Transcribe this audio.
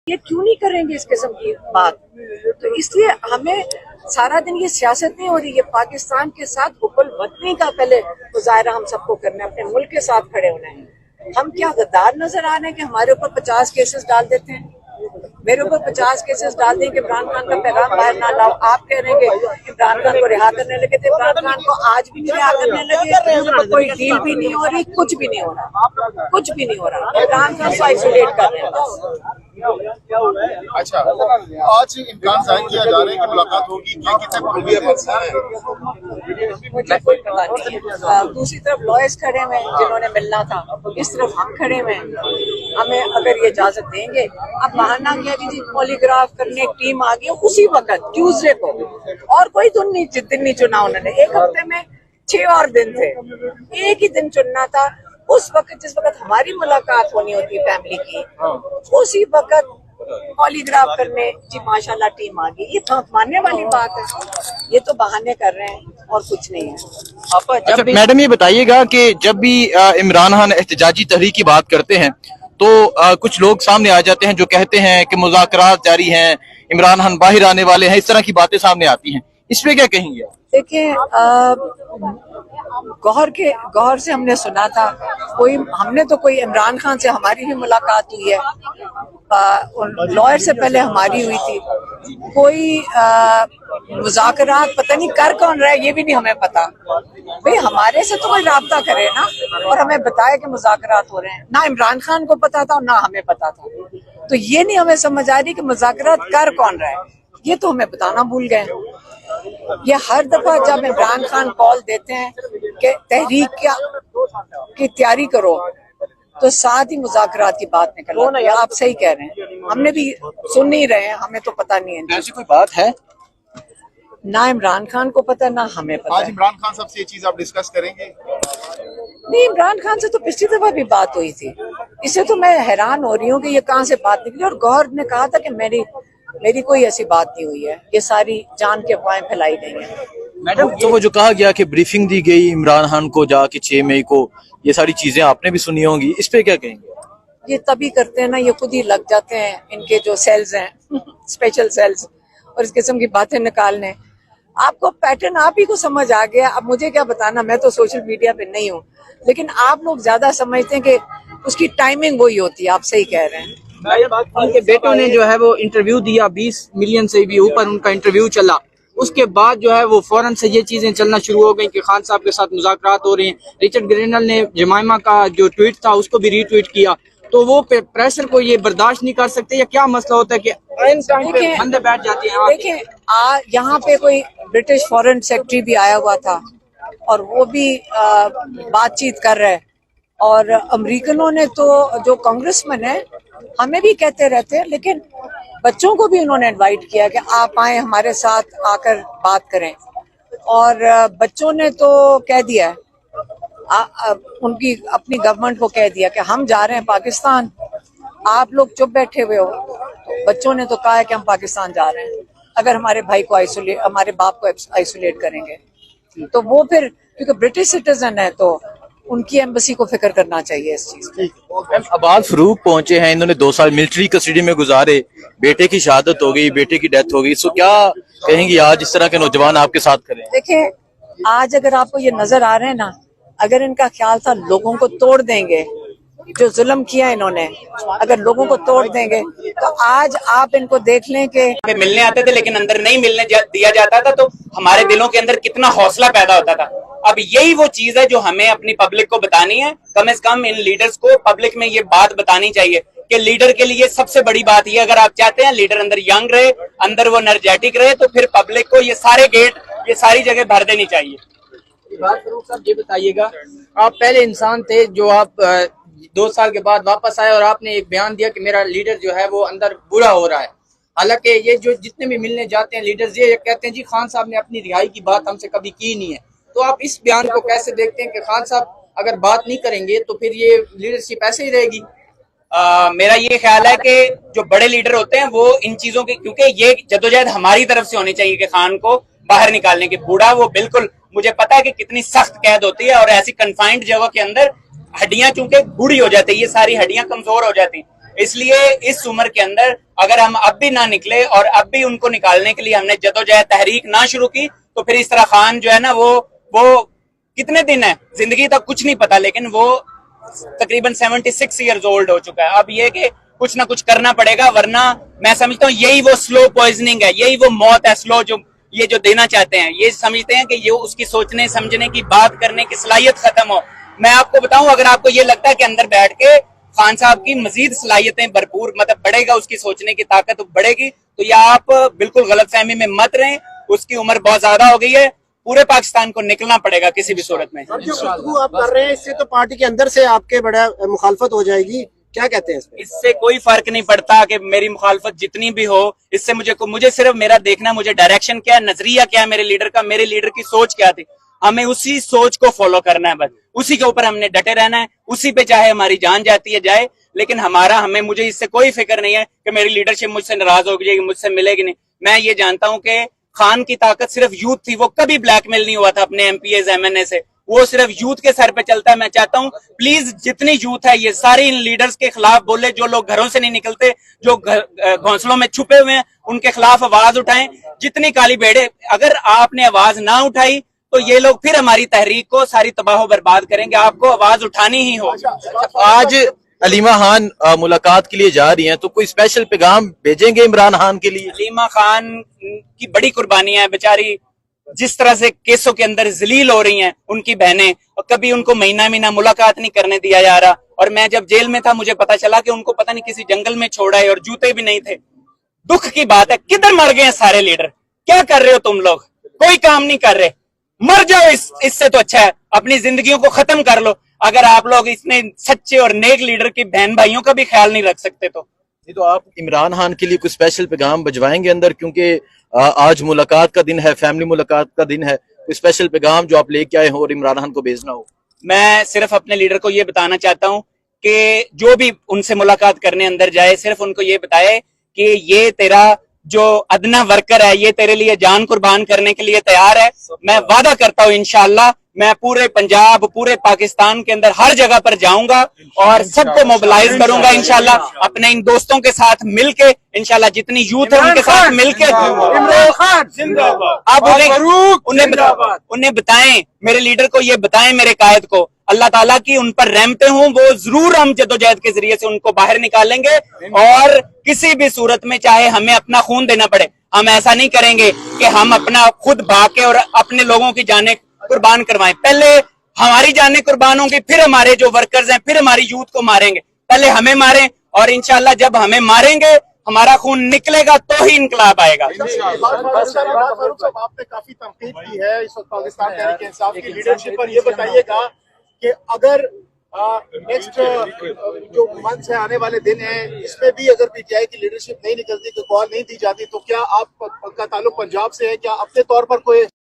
ये क्यों नहीं करेंगे इस किस्म की बात। तो इसलिए हमें सारा दिन ये सियासत नहीं हो रही है, पाकिस्तान के साथ हुकुल वतनी का पहले मुजाहरा हम सबको करना है, अपने मुल्क के साथ खड़े होना है। हम क्या गद्दार नजर आ रहे हैं कि हमारे ऊपर 50 केसेस डाल देते हैं? मेरे ऊपर 50 केसेस डाल दें कि इमरान खान का पैगाम बाहर ना लाओ। आप कह रहे हैं कि इमरान खान को रिहा करने लगे थे, इमरान खान को आज भी नहीं रिहा करने लगे, कोई डील भी नहीं हो रही, कुछ भी नहीं हो रहा, कुछ भी नहीं हो रहा। इमरान खान को आइसोलेट कर रहे हैं बस। अच्छा, आज इम्कान जाहिर किया जा रहा है कि मुलाकात होगी, क्या कितने मुझे कोई पता नहीं है। दूसरी तरफ लॉयर्स खड़े हुए हैं जिन्होंने मिलना था, इस तरफ हम खड़े हुए हैं। हमें अगर ये इजाजत देंगे, अब बहाना किया कि जी पॉलीग्राफ करने एक टीम आ गई उसी वक्त ट्यूसडे को, और कोई दिन नहीं चुना उन्होंने। एक हफ्ते में 6 और दिन थे, एक ही दिन चुनना था। उस वक्त जिस वक्त हमारी मुलाकात होनी होती है फैमिली की, उसी वक्त पॉलीग्राफ करने जी माशाल्लाह टीम आ गई। ये तो मानने वाली बात है? ये तो बहाने कर रहे हैं और कुछ नहीं है। अच्छा मैडम, ये बताइएगा कि जब भी इमरान खान एहतजाजी तहरीक की बात करते हैं तो कुछ लोग सामने आ जाते हैं जो कहते हैं कि मुज़ाकरात जारी हैं, इमरान खान बाहर आने वाले हैं, इस तरह की बातें सामने आती हैं, इस पे क्या कहेंगे आप? देखिए, गौहर से हमने सुना था, हमने तो कोई इमरान खान से हमारी भी मुलाकात हुई है, लॉयर से पहले हमारी हुई थी। कोई मुज़ाकरात पता नहीं कर कौन रहा है, ये भी नहीं हमें पता। भाई हमारे से तो कोई राब्ता करे ना और हमें बताए कि मुज़ाकरात हो रहे हैं। ना इमरान खान को पता था और ना हमें पता था। तो ये नहीं हमें समझ आ रही कि मुज़ाकरात कर कौन रहा है, ये तो हमें बताना भूल गए। ये हर दफा जब इमरान खान कॉल देते हैं कि तहरीक की तैयारी करो, तो साथ ही मुज़ाकरात की बात निकल आती है। आप सही कह रहे हैं, हमने भी सुन नहीं रहे हैं, हमें तो पता नहीं है। ऐसी कोई बात है? ना इमरान खान को पता, ना हमें पता। आज इमरान खान साहब से ये चीज आप डिस्कस करेंगे? नहीं, इमरान खान से तो पिछली दफा भी बात हुई थी। इससे तो मैं हैरान हो रही हूँ कि ये कहाँ से बात निकली। और गौहर ने कहा था कि मेरी कोई ऐसी बात नहीं हुई है, ये सारी जान के अफवाहें फैलाई गई हैं। मैडम, तो वो जो कहा गया कि ब्रीफिंग दी गई इमरान खान को जाके 6 मई को, ये सारी चीजें आपने भी सुनी होंगी, इस पे क्या कहेंगे? ये तभी करते हैं ना, ये खुद ही लग जाते हैं, इनके जो सेल्स हैं स्पेशल सेल्स, और इस किस्म की बातें निकालने। आपको पैटर्न आप ही को समझ आ गया, अब मुझे क्या बताना, मैं तो सोशल मीडिया पे नहीं हूँ, लेकिन आप लोग ज्यादा समझते हैं कि उसकी टाइमिंग वही होती है। आप सही कह रहे हैं। उनके बेटों ने जो है वो इंटरव्यू दिया, 20 मिलियन से भी ऊपर उनका इंटरव्यू चला। उसके बाद जो है वो फौरन से ये चीजें चलना शुरू हो गई कि खान साहब के साथ मुज़ाकरात हो रहे हैं। रिचर्ड ग्रेनल ने जमाइमा का जो ट्वीट था उसको भी रीट्वीट किया। तो वो प्रेशर को ये बर्दाश्त नहीं कर सकते, या क्या मसला होता है कि बंदे बैठ जाते हैं? देखिए, यहाँ पे कोई ब्रिटिश फॉरेन सेक्रेटरी भी आया हुआ था और वो भी बातचीत कर रहे हैं। और अमेरिकनों ने तो, जो कांग्रेसमैन है, हमें भी कहते रहते हैं, लेकिन बच्चों को भी उन्होंने इनवाइट किया कि आप आए हमारे साथ आकर बात करें। और बच्चों ने तो कह दिया, उनकी अपनी गवर्नमेंट को कह दिया कि हम जा रहे हैं पाकिस्तान, आप लोग चुप बैठे हुए हो। तो बच्चों ने तो कहा है कि हम पाकिस्तान जा रहे हैं अगर हमारे भाई को हमारे बाप को आइसोलेट करेंगे। तो वो फिर, क्योंकि ब्रिटिश सिटीजन है, तो उनकी एम्बेसी को फिक्र करना चाहिए इस चीज की। अब्बास फरूक पहुंचे हैं, इन्होंने 2 साल मिलिट्री कस्टडी में गुजारे, बेटे की शहादत हो गई, बेटे की डेथ हो गई, सो क्या कहेंगी आज इस तरह के नौजवान आपके साथ खड़े हैं? देखिए, आज अगर आपको ये नजर आ रहे हैं ना, अगर इनका ख्याल था लोगों को तोड़ देंगे, जो जुल्म किया इन्होंने, अगर लोगों को तोड़ देंगे, तो आज आप इनको देख लें कि मिलने आते थे लेकिन अंदर नहीं मिलने दिया जाता था, तो हमारे दिलों के अंदर कितना हौसला पैदा होता था। अब यही वो चीज है जो हमें अपनी पब्लिक को बतानी है। कम से कम इन लीडर्स को पब्लिक में ये बात बतानी चाहिए कि लीडर के लिए सबसे बड़ी बात ये, अगर आप चाहते हैं लीडर अंदर यंग रहे, अंदर वो एनर्जेटिक रहे, तो फिर पब्लिक को ये सारे गेट, ये सारी जगह भर देनी चाहिए। फरूक साहब, ये बताइएगा, आप पहले इंसान थे जो आप 2 साल के बाद वापस आए और आपने एक बयान दिया कि मेरा लीडर जो है वो अंदर बुरा हो रहा है। हालांकि ये जो जितने भी मिलने जाते हैं लीडर्स, ये कहते हैं जी खान साहब ने अपनी रिहाई की बात हमसे कभी की नहीं है। तो आप इस बयान को कैसे देखते हैं कि खान साहब अगर बात नहीं करेंगे तो फिर ये लीडरशिप ऐसे ही रहेगी? मेरा ये ख्याल है कि जो बड़े लीडर होते हैं वो इन चीजों के, क्योंकि ये जद्दोजहद हमारी तरफ से होनी चाहिए कि खान को बाहर निकालने की। बूढ़ा वो बिल्कुल, मुझे पता है कि कितनी सख्त कैद होती है और ऐसी कन्फाइंड जगह के अंदर हड्डियां चूंकि बूढ़ी हो जाती है, ये सारी हड्डियां कमजोर हो जाती हैं, इसलिए इस उम्र के अंदर अगर हम अब भी ना निकले और अब भी उनको निकालने के लिए हमने जदोजहद तहरीक ना शुरू की तो फिर इस तरह खान जो है ना वो कितने दिन है, जिंदगी तक कुछ नहीं पता, लेकिन वो तकरीबन 76 ईयर्स ओल्ड हो चुका है। अब ये कि कुछ ना कुछ करना पड़ेगा, वरना मैं समझता हूँ यही वो स्लो पॉइजनिंग है, यही वो मौत है स्लो जो ये जो देना चाहते हैं। ये समझते हैं कि ये उसकी सोचने समझने की बात करने की सलाहियत खत्म हो। मैं आपको बताऊं, अगर आपको ये लगता है कि अंदर बैठ के खान साहब की मजीद सलाहियतें भरपूर मतलब बढ़ेगा, उसकी सोचने की ताकत बढ़ेगी, तो ये आप बिल्कुल गलतफहमी में मत रहें। उसकी उम्र बहुत ज्यादा हो गई है, पूरे पाकिस्तान को निकलना पड़ेगा किसी भी सूरत में। जो गुफ्तगू आप कर रहे हैं इससे तो पार्टी के अंदर से आपके बड़ा मुखालफत हो जाएगी, क्या कहते हैं इसमें? इससे कोई फर्क नहीं पड़ता कि मेरी मुखालफत जितनी भी हो, इससे मुझे सिर्फ मेरा देखना, मुझे डायरेक्शन क्या है, नजरिया क्या है मेरे लीडर का, मेरे लीडर की सोच क्या थी, हमें उसी सोच को फॉलो करना है, बस उसी के ऊपर हमने डटे रहना है, उसी पे चाहे हमारी जान जाती है जाए, लेकिन मुझे इससे कोई फिक्र नहीं है कि मेरी लीडरशिप मुझसे नाराज हो जाएगी, मुझसे मिलेगी नहीं। मैं ये जानता हूं कि खान की ताकत सिर्फ यूथ थी, वो कभी ब्लैकमेल नहीं हुआ था अपने एमपीएस एमएनए से, वो सिर्फ यूथ के सर पे चलता है। मैं चाहता हूं प्लीज जितनी यूथ है ये सारे इन लीडर्स के खिलाफ बोले, जो लोग घरों से नहीं निकलते, जो घोंसलों में छुपे हुए हैं, उनके खिलाफ आवाज उठाएं। जितनी काली भेड़े, अगर आपने आवाज ना उठाई तो ये लोग फिर हमारी तहरीक को सारी तबाह बर्बाद करेंगे। आपको आवाज उठानी ही हो। आज अलीमा खान मुलाकात के लिए जा रही हैं, तो कोई स्पेशल पैगाम भेजेंगे इमरान खान के लिए? अलीमा खान की बड़ी कुर्बानियां है, बेचारी जिस तरह से केसों के अंदर जलील हो रही हैं उनकी बहनें, और कभी उनको महीना महीना मुलाकात नहीं करने दिया जा रहा। और मैं जब जेल में था मुझे पता चला कि उनको पता नहीं किसी जंगल में छोड़ा है और जूते भी नहीं थे। दुख की बात है, किधर मर गए हैं सारे लीडर? क्या कर रहे हो तुम लोग? कोई काम नहीं कर रहे, मर जाओ। इससे तो अच्छा है अपनी जिंदगियों को खत्म कर लो। अगर आप लोग इतने सच्चे और नेक लीडर की बहन भाइयों का भी ख्याल नहीं रख सकते तो आप इमरान खान के लिए कुछ स्पेशल पैगाम भिजवाएंगे अंदर, क्योंकि आज मुलाकात का दिन है, फैमिली मुलाकात का दिन है, कोई स्पेशल पैगाम जो आप लेके आए हो और इमरान खान को भेजना हो? मैं सिर्फ अपने लीडर को ये बताना चाहता हूं कि जो भी उनसे मुलाकात करने अंदर जाए, सिर्फ उनको ये बताए कि ये तेरा जो अदना वर्कर है, ये तेरे लिए जान कुर्बान करने के लिए तैयार है। मैं वादा करता हूं इंशाअल्लाह मैं पूरे पंजाब, पूरे पाकिस्तान के अंदर हर जगह पर जाऊंगा और सबको मोबिलाइज करूंगा इंशाअल्लाह। अपने इन दोस्तों के साथ मिलके इंशाअल्लाह, जितनी यूथ है उनके साथ मिलके अब उन्हें बताएं, मेरे लीडर को ये बताएं, मेरे कायद को, अल्लाह ताला की उन पर रहमतें हों, वो जरूर हम जदोजहद के जरिए से उनको बाहर निकालेंगे। और किसी भी सूरत में चाहे हमें अपना खून देना पड़े, हम ऐसा नहीं करेंगे कि हम अपना खुद भाग के और अपने लोगों की जानें कुर्बान करवाएं। पहले हमारी जानें कुर्बान होंगी, फिर हमारे जो वर्कर्स हैं, फिर हमारी यूथ को मारेंगे। पहले हमें मारें और इंशाल्लाह जब हमें मारेंगे, हमारा खून निकलेगा तो ही इंकलाब आएगा। फारूक साहब, आपने काफी तनकीद की है इस वक्त पाकिस्तान तहरीक इंसाफ की लीडरशिप पर। ये बताइएगा कि अगर नेक्स्ट जो मंथ है, आने वाले दिन है, इसमें भी अगर पीटीआई की लीडरशिप नहीं निकलती, कोई कॉल नहीं दी जाती, तो क्या आपका ताल्लुक पंजाब से है? क्या अपने तौर पर कोई